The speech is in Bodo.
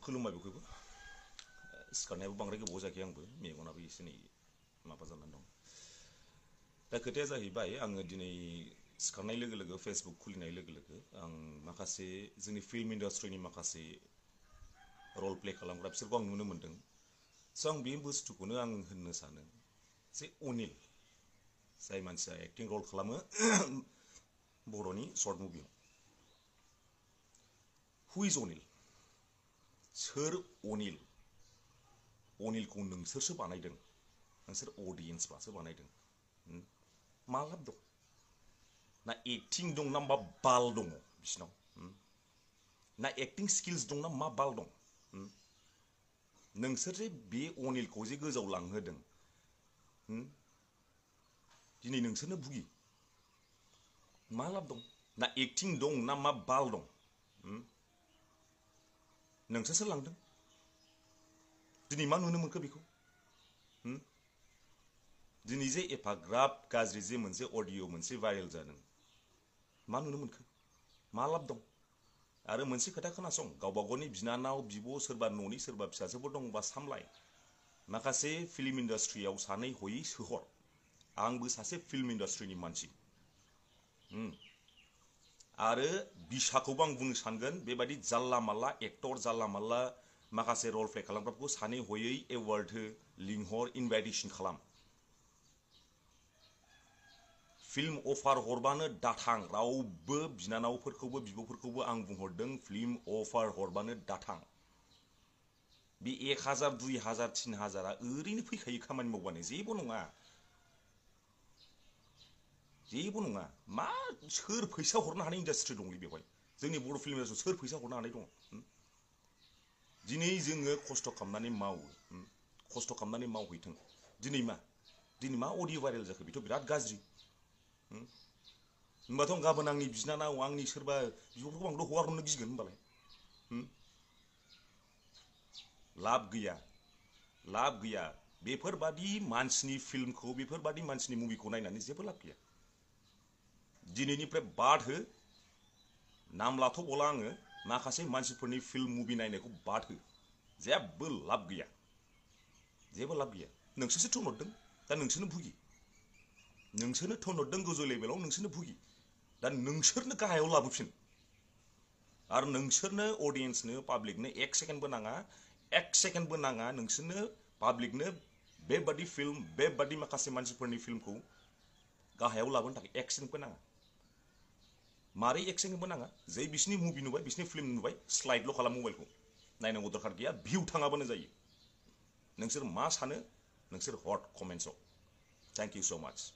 खुलुमबाय बयखौबो सिखारनायाबो बांद्राय गोबाव जायाखै आंबो मेगनाबो एसे नै माबा जानानै दं दा खोथाया जाहैबाय आङो दिनै सिखारनाय लोगो लोगो फेसबुक खुलिनाय लोगो लोगो आं माखासे जोंनि फिल्म इन्डास्ट्रिनि माखासे रल प्ले खालामग्रा बिसोरखौ आं नुनो मोन्दों स' आं बे बुस्थुखौनो आं होननो सानो जे अनिल जाय मानसिया एक्टिं रल खालामो बर'नि सर्ट मुभियाव हु इज अनिल सोर अनिल अनिलखौ नोंसोरसो बानायदों नोंसोर अडियेन्सफ्रासो बानायदों मा लाब दं ना एक्टिं दं ना मा बाल दङ बिसिनाव ना एक्टिं स्किल्स दं ना मा बाल दं नोंसोर जे बे अनिलखौ जे गोजौआव लांहोदों दिनै नोंसोरनो भुगि मा लाब दं ना एक्टिं दं ना मा बाल दं नोंसोरसो लांदों दिनै मा नुनो मोनखो बेखौ दिनै जे एफाग्राब गाज्रि जे मोनसे अडिअ मोनसे भाइरेल जादों मा नुनो मोनखो मा लाब दं आरो मोनसे खोथा खोनासं गावबा गावनि बिनानाव बिब' सोरबा न'नि सोरबा फिसाजोफोर दंबा सामलाय माखासे फिल्म इन्डास्ट्रियाव सानै हयै सोहर आंबो सासे फिल्म इन्डास्ट्रिनि मानसि आरो बिसाखौबो आं बुंनो सानगोन बेबायदि जाल्ला माल्ला एक्टर जाल्ला माल्ला माखासे रल प्ले खालामग्राफोरखौ सानै हयै एवार्ड हो लिंहर इनभाइटेसन खालाम फिल्म अफार हरबानो दाथां रावबो बिनानावफोरखौबो बिब'फोरखौबो आं बुंहरदों फिल्म अफार हरबानो दाथां बे 1000 2000 3000 ओरैनो फैखायो खामानि मावबानो जेबो नङा मा सोर फैसा हरनो हानाय इन्डास्ट्रि दंलै बेवहाय जोंनि बर' फिल्म इन्डास्ट्रियाव सोर फैसा हरनो हानाय दं दिनै जोङो खस्थ' खालामनानै मावो खस्थ' खालामनानै मावहैथों दिनै मा अडिअ भाइरेल जाखो बेथ' बिराद गाज्रि होमबाथ' गाबोन आंनि बिनानाव आंनि सोरबा बिब'फोरखौ आंथ' हगार हरनो गिगोन होमबालाय लाब गैया बेफोरबादि मानसिनि फिल्मखौ बेफोरबादि मानसिनि मुभिखौ नायनानै जेबो लाब गैया दिनैनिफ्राय बाद हो नाम लाथ'बावला आङो माखासे मानसिफोरनि फिल्म मुभि नायनायखौ बाद हो जेबो लाब गैया नोंसोरसो थोनहरदों दा नोंसोरनो भुगि नोंसोरनो थोनहरदों गोजौ लेभेलाव नोंसोरनो भुगि दा नोंसोरनो गाहायाव लाबोफिन आरो नोंसोरनो अडियेन्सनो पाब्लिकनो एक सेकेन्डबो नाङा नोंसोरनो पाब्लिकनो बेबादि फिल्म बेबादि माखासे मानसिफोरनि फिल्मखौ गाहायाव लाबोनो थाखाय एक सेकेन्डबो नाङा मारै एक सेकेन्डबो नाङा जै बिसिनि मुभि नुबाय बिसिनि फिल्म नुबाय स्लाइडल' खालाम मबाइलखौ नायनांगौ दरखार गैया भिउ थाङाबानो जायो नोंसोर मा सानो नोंसोर हट कमेन्ट्सआव थेंक इउ सो माच